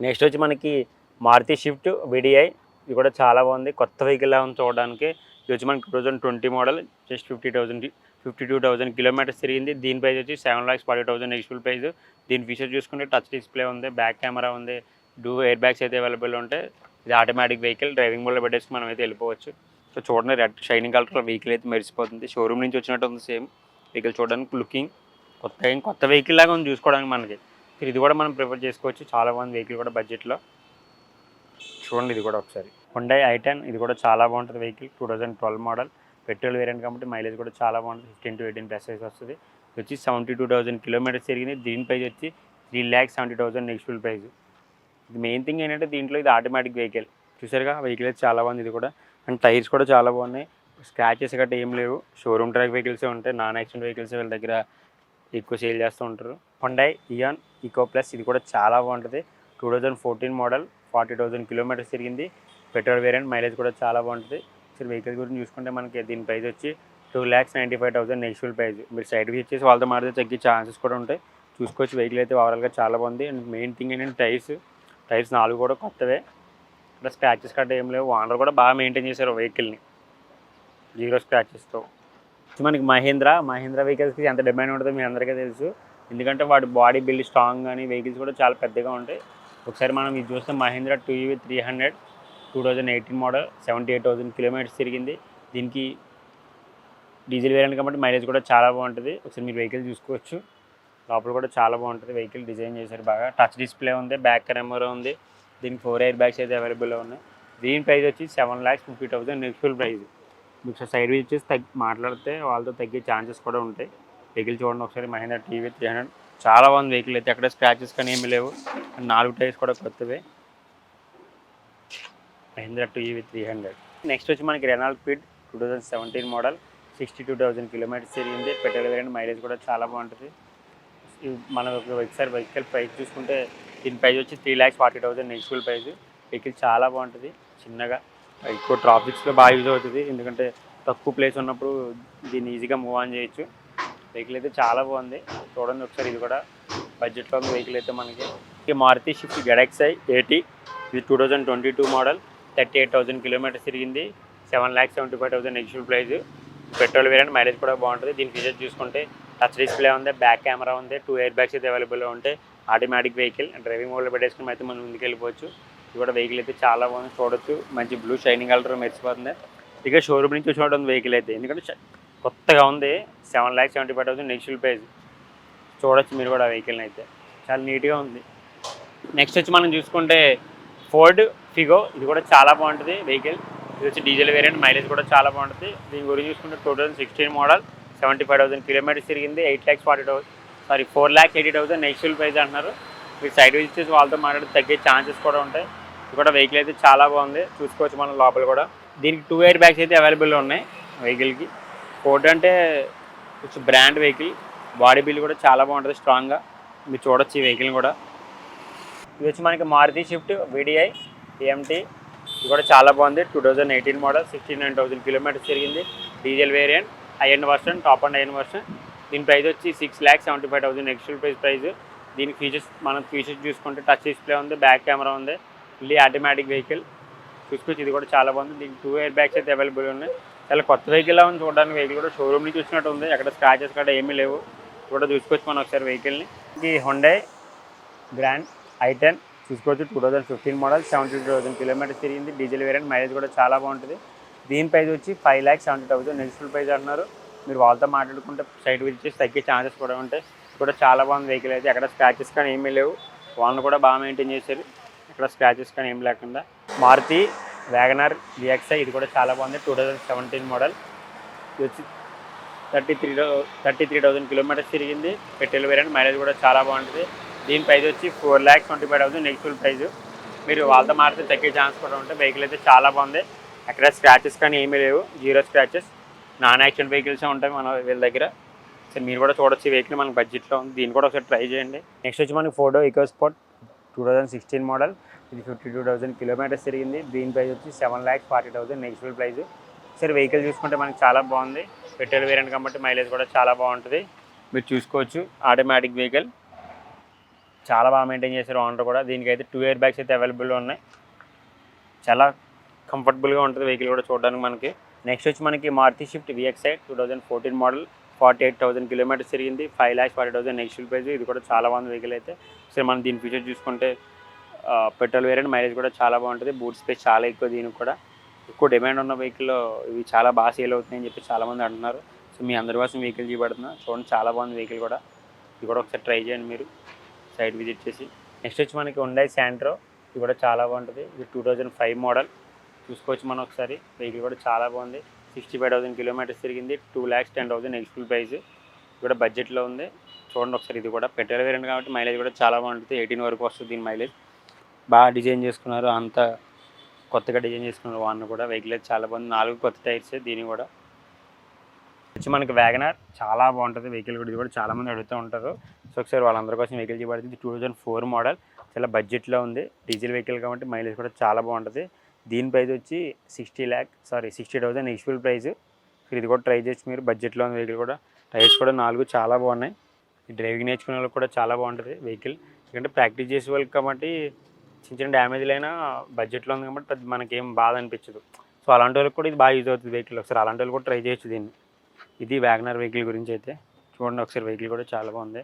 Next వచ్చి మనకి Maruti shift VDI. ఇది కూడా చాలా బాగుంది, కొత్త వెహికల్లా ఉంది చూడడానికి. ఇది వచ్చి మనకి 2020 మోడల్, జస్ట్ 52,000 కిలోమీటర్స్ తిరిగింది. దీని ప్రైస్ వచ్చి 7,40,000 నెక్స్టబుల్ ప్రైస్. దీని ఫీచర్ చూసుకుంటే టచ్ డిస్ప్లే ఉంది, బ్యాక్ కెమెరా ఉంది, ఎయిర్ బ్యాగ్స్ అయితే అవైలబుల్ ఉంటాయి. ఇది ఆటోమేటిక్ వెహికల్, డ్రైవింగ్ మోడ్లో పెట్టేసి మనం అయితే వెళ్ళిపోవచ్చు. సో చూడండి, రెడ్ షైనింగ్ కలర్ వెహికల్ అయితే మెరిసిపోతుంది. షోరూమ్ నుంచి వచ్చినట్టు ఉంది సేమ్ వెహికల్. చూడడానికి లుకింగ్ కొత్త వెహికల్ లాగా ఉంది చూసుకోవడానికి మనకి. ఇది కూడా మనం ప్రిఫర్ చేసుకోవచ్చు, చాలా బాగుంది వెహికల్ కూడా బడ్జెట్లో. చూడండి ఇది కూడా ఒకసారి హుండై i10. ఇది కూడా చాలా బాగుంటుంది వెహికల్, 2012 మోడల్, పెట్రోల్ వేరియంట్ కాబట్టి మైలేజ్ కూడా చాలా బాగుంటుంది. 15 to 18 ప్లస్ వస్తుంది. ఇది వచ్చి 72,000 కిలోమీటర్స్ తిరిగింది. దీని ప్రైస్ వచ్చి 3,70,000 నెక్స్టబుల్ ప్రైస్. ఇది మెయిన్ థింగ్ ఏంటంటే దీంట్లో ఇది ఆటోమేటిక్ వెహికల్. చూసారుగా వెహికల్ అయితే చాలా బాగుంది ఇది కూడా. అండ్ టైర్స్ కూడా చాలా బాగున్నాయి, స్క్రాచెస్ గట్రా ఏం లేవు. షోరూమ్ ట్రాక్ వెహికల్సే ఉంటాయి, నాన్ యాక్సిడెంట్ వెహికల్స్ వీళ్ళ దగ్గర ఎక్కువ సేల్ చేస్తూ ఉంటారు. Hyundai Eon eco plus. ఇది కూడా చాలా బాగుంటుంది, 2014 మోడల్, 40,000 కిలోమీటర్స్ తిరిగింది. పెట్రోల్ వేరియంట్, మైలేజ్ కూడా చాలా బాగుంటుంది. సరే వెహికల్ గురించి చూసుకుంటే మనకి దీని ప్రైస్ వచ్చి 2,95,000 నెక్స్టబుల్ ప్రైస్. మీరు సైడ్ వ్యూ చేసి వాళ్ళతో మాడితే తగ్గే ఛాన్సెస్ కూడా ఉంటాయి. చూసుకోవచ్చు వెహికల్ అయితే ఓవరాల్గా చాలా బాగుంది. అండ్ మెయిన్ థింగ్ ఏంటంటే టైర్స్ 4 కూడా కొత్తవే, ఇక్కడ స్క్రాచెస్ కట్ట ఏం లేవు. ఓనర్ కూడా బాగా మెయింటైన్ చేశారు వెహికల్ని, 0 స్క్రాచెస్తో. మనకి మహీంద్రా వెహికల్స్కి ఎంత డిమాండ్ ఉంటుందో మీ అందరికీ తెలుసు, ఎందుకంటే వాటి బాడీ బిల్డ్ స్ట్రాంగ్ కానీ వెహికల్స్ కూడా చాలా పెద్దగా ఉంటాయి. ఒకసారి మనం ఇది చూస్తే మహీంద్రా 2EV300, 2018 మోడల్, 78,000 కిలోమీటర్స్ తిరిగింది. దీనికి డీజిల్ వేరియంట్ కాబట్టి మైలేజ్ కూడా చాలా బాగుంటుంది. ఒకసారి మీరు వెహికల్ చూసుకోవచ్చు, లోపల కూడా చాలా బాగుంటుంది. వెహికల్ డిజైన్ చేశారు బాగా, టచ్ డిస్ప్లే ఉంది, బ్యాక్ కెమెరా ఉంది. దీనికి 4 ఎయిర్ బ్యాగ్స్ అయితే అవైలబుల్లో ఉన్నాయి. దీని ప్రైస్ వచ్చి 7,50,000 నెక్స్టబుల్ ప్రైస్. మీకు సైడ్ వ్యూ చేసి మాట్లాడితే వాళ్ళతో తగ్గే ఛాన్సెస్ కూడా ఉంటాయి. వెహికల్ చూడండి ఒకసారి, మహీంద్రా 2EV300 చాలా బాగుంది వెహికల్ అయితే, ఎక్కడ స్క్రాచెస్ కానీ ఏమీ లేవు. 4 టైర్స్ కూడా కొత్తవే, మహీంద్రా 2EV300. నెక్స్ట్ వచ్చి మనకి రెనాల్ట్ క్విడ్, 2017 మోడల్, 62,000 కిలోమీటర్స్ తిరిగింది. పెట్రోల్ వేరియంట్, మైలేజ్ కూడా చాలా బాగుంటుంది. మనం ఒకసారి వెహికల్ ప్రైస్ చూసుకుంటే దీని ప్రైస్ వచ్చి 3,40,000 నెక్స్టబుల్ ప్రైస్. వెహికల్ చాలా బాగుంటుంది, చిన్నగా, ఎక్కువ ట్రాఫిక్స్లో బాగా యూజ్ అవుతుంది. ఎందుకంటే తక్కువ ప్లేస్ ఉన్నప్పుడు దీన్ని ఈజీగా మూవ్ ఆన్ చేయొచ్చు. వెహికల్ అయితే చాలా బాగుంది, చూడండి ఒకసారి. ఇది కూడా బడ్జెట్లో ఉంది వెహికల్ అయితే మనకి. మారుతి షిఫ్ట్ ZXi 80, ఇది 2022 మోడల్, 38,000 కిలోమీటర్స్ తిరిగింది. 7,75,000 నెక్స్టబుల్ ప్రైస్. పెట్రోల్ వేరియంట్, మైలేజ్ కూడా బాగుంటుంది. దీని ఫీచర్స్ చూసుకుంటే టచ్ డిస్ప్లే ఉంది, బ్యాక్ కెమెరా ఉంది, 2 ఎయిర్ బ్యాగ్స్ అయితే అవైలబుల్లో ఉంటాయి. ఆటోమేటిక్ వెహికల్, డ్రైవింగ్ మోడ్లో పెట్టేసుకుని అయితే మనం ముందుకు వెళ్ళిపోవచ్చు. ఇది కూడా వెహికల్ అయితే చాలా బాగుంది, చూడొచ్చు. మంచి బ్లూ షైనింగ్ కలర్ మెరిసిపోతుంది. ఇక షోరూమ్ నుంచి చూడడం వెహికల్ అయితే, ఎందుకంటే కొత్తగా ఉంది. 7,75,000 నెక్స్టబుల్ ప్రైస్. చూడొచ్చు మీరు కూడా వెహికల్ని అయితే, చాలా నీట్గా ఉంది. నెక్స్ట్ వచ్చి మనం చూసుకుంటే ఫోర్డ్ ఫిగో. ఇది కూడా చాలా బాగుంటుంది వెహికల్. ఇది వచ్చి డీజిల్ వేరియంట్, మైలేజ్ కూడా చాలా బాగుంటుంది. దీని గురించి చూసుకుంటే 2016 మోడల్, 75,000 కిలోమీటర్స్ తిరిగింది. 4,80,000 నెక్స్టబుల్ ప్రైస్ అంటున్నారు. మీరు సైడ్ విజిట్ చేసి వాళ్ళతో మాట్లాడి తగ్గే ఛాన్సెస్ కూడా ఉంటాయి. ఇది కూడా వెహికల్ అయితే చాలా బాగుంది, చూసుకోవచ్చు మనం లోపల కూడా. దీనికి 2 ఎయిర్ బ్యాగ్స్ అయితే అవైలబుల్లో ఉన్నాయి వెహికల్కి. ఫోర్డ్ అంటే కొంచెం బ్రాండ్ వెహికల్, బాడీ బిల్డ్ కూడా చాలా బాగుంటుంది స్ట్రాంగ్గా. మీరు చూడొచ్చు ఈ వెహికల్ని కూడా. ఇది వచ్చి మనకి మారుతి షిఫ్ట్ VDI AMT. ఇది కూడా చాలా బాగుంది, 2018 మోడల్, 69,000 కిలోమీటర్స్ తిరిగింది. Diesel variant, high end version, top and high end version. దీని ప్రైస్ వచ్చి 6,75,000 నెక్స్టబుల్ ప్రైస్. దీనికి ఫీచర్స్ చూసుకుంటే టచ్ డిస్ప్లే ఉంది, బ్యాక్ కెమెరా ఉంది, ఫుల్లీ ఆటోమేటిక్ వెహికల్. చూసుకోవచ్చు ఇది కూడా చాలా బాగుంది. దీనికి 2 ఎయిర్ బ్యాగ్స్ అయితే అవైలబుల్ ఉన్నాయి. చాలా కొత్త వెహికల్లా ఉంది చూడడానికి. వెహికల్ కూడా షోరూమ్ నుంచి చూసినట్టు ఉంది, ఎక్కడ స్క్రాచెస్ కూడా ఏమీ లేవు. కూడా చూసుకోవచ్చు మనం ఒకసారి వెహికల్ని. ఇది హుండై గ్రాండ్ i10 చూసుకోవచ్చు, 2015 మోడల్, 72,000 కిలోమీటర్స్ తిరిగింది. డీజిల్ వేరియంట్, మైలేజ్ కూడా చాలా బాగుంటుంది. దీని ప్రైస్ వచ్చి 5,70,000 నెక్స్టబుల్ ప్రైస్ అంటున్నారు. మీరు వాళ్ళతో మాట్లాడుకుంటే సైడ్ విజిట్ చేసి తగ్గే ఛాన్సెస్ కూడా ఉంటాయి. కూడా చాలా బాగుంది వెహికల్ అయితే, ఎక్కడ స్క్రాచెస్ కానీ ఏమీ లేవు. వాళ్ళని కూడా బాగా మెయింటైన్ చేశారు, ఎక్కడ స్క్రాచెస్ కానీ ఏం లేకుండా. Maruti Wagon R VXi. ఇది కూడా చాలా బాగుంది, 2017 మోడల్. ఇది వచ్చి 33,000 కిలోమీటర్స్ తిరిగింది. పెట్రోల్ వేరియంట్, మైలేజ్ కూడా చాలా బాగుంటుంది. దీని ప్రైస్ వచ్చి 4,25,000 నెక్స్టబుల్ ప్రైస్. మీరు వాళ్ళతో మారితే తగ్గే ఛాన్స్ కూడా ఉంటాయి. వెహికల్ అయితే చాలా బాగుంది, ఎక్కడ స్క్రాచెస్ కానీ ఏమీ లేవు, 0 స్క్రాచెస్. నాన్ యాక్సిడెంట్ వెహికల్సే ఉంటాయి మన వీళ్ళ దగ్గర. సో మీరు కూడా చూడొచ్చు ఈ వెహికల్ మనకి బడ్జెట్లో ఉంది. దీన్ని కూడా ఒకసారి ట్రై చేయండి. నెక్స్ట్ వచ్చి మనకి ఫోర్డ్ ఈకోస్పోర్ట్, 2016 మోడల్. ఇది 52,000 కిలోమీటర్స్ తిరిగింది. దీని ప్రైస్ వచ్చి 7,40,000 నెక్స్టబుల్ ప్రైస్. సరే వెహికల్ చూసుకుంటే మనకి చాలా బాగుంది, పెట్రోల్ వేరియంట్ కాబట్టి మైలేజ్ కూడా చాలా బాగుంటుంది. మీరు చూసుకోవచ్చు, ఆటోమేటిక్ వెహికల్ చాలా బాగా మెయింటైన్ చేశారు ఓనర్ కూడా. దీనికైతే 2 ఎయిర్ బ్యాగ్స్ అయితే అవైలబుల్ ఉన్నాయి. చాలా కంఫర్టబుల్గా ఉంటుంది వెహికల్ కూడా చూడడానికి మనకి. నెక్స్ట్ వచ్చి మనకి Maruti Swift VXi 2014 model, 48,000 kilometres తిరిగింది, 5,40,000 నెక్స్ట్ ప్రైస్. ఇది కూడా చాలా బాగుంది వెహికల్ అయితే. సరే మనం దీని ఫీచర్ చూసుకుంటే పెట్రోల్ వేరియంట్, మైలేజ్ కూడా చాలా బాగుంటుంది. బూట్ స్పేస్ చాలా ఎక్కువ, దీనికి కూడా ఎక్కువ డిమాండ్ ఉన్న వెహికల్లో ఇవి చాలా బాగా సేల్ అవుతున్నాయని చెప్పి చాలామంది అంటున్నారు. సో మీ అందరి కోసం వెహికల్ చూపెడుతున్నా చూడండి, చాలా బాగుంది వెహికల్ కూడా. ఇది కూడా ఒకసారి ట్రై చేయండి మీరు సైట్ విజిట్ చేసి. నెక్స్ట్ వచ్చి మనకి హుండాయ్ శాంట్రో, ఇది కూడా చాలా బాగుంటుంది. ఇది 2005 మోడల్ చూసుకోవచ్చు మనం ఒకసారి. వెహికల్ కూడా చాలా బాగుంది. 65,000 కిలోమీటర్స్ తిరిగింది, 2,10,000 నెక్స్ట్ ప్రైస్. ఇది కూడా బడ్జెట్లో ఉంది. చూడండి ఒకసారి. ఇది కూడా పెట్రోల్ వేరియంట్ కాబట్టి మైలేజ్ కూడా చాలా బాగుంటుంది. 18 వరకు వస్తుంది దీని మైలేజ్. బాగా డిజైన్ చేసుకున్నారు, అంతా కొత్తగా డిజైన్ చేసుకున్నారు వాన్ కూడా. వెహికల్ అయితే చాలా బాగుంది. 4 కొత్త టైర్స్ దీనికి కూడా. వచ్చి మనకి వ్యాగనార్ చాలా బాగుంటుంది వెహికల్ కూడా. ఇది కూడా చాలామంది అడుగుతూ ఉంటారు. సో ఒకసారి వాళ్ళందరి కోసం వెహికల్ చూపడుతుంది. 2004 మోడల్, చాలా బడ్జెట్లో ఉంది. డీజిల్ వెహికల్ కాబట్టి మైలేజ్ కూడా చాలా బాగుంటుంది. దీని ప్రైస్ వచ్చి 60,000 నెక్స్ట్ ప్రైస్. ఇది కూడా ట్రై చేసి మీరు, బడ్జెట్లో ఉంది వెహికల్ కూడా. టైర్స్ కూడా 4 చాలా బాగున్నాయి. ఈ డ్రైవింగ్ నేర్చుకునే వాళ్ళకి కూడా చాలా బాగుంటుంది వెహికల్. ఎందుకంటే ప్రాక్టీస్ చేసే వాళ్ళకి కాబట్టి చిన్న చిన్న డ్యామేజ్లు అయినా బడ్జెట్లో ఉంది కాబట్టి పెద్ద మనకేం బాధ అనిపించదు. సో అలాంటి వాళ్ళకి కూడా ఇది బాగా యూజ్ అవుతుంది వెహికల్. ఒకసారి అలాంటి వాళ్ళు కూడా ట్రై చేయొచ్చు దీన్ని. ఇది వ్యాగనర్ వెహికల్ గురించి అయితే. చూడండి ఒకసారి, వెహికల్ కూడా చాలా బాగుంది.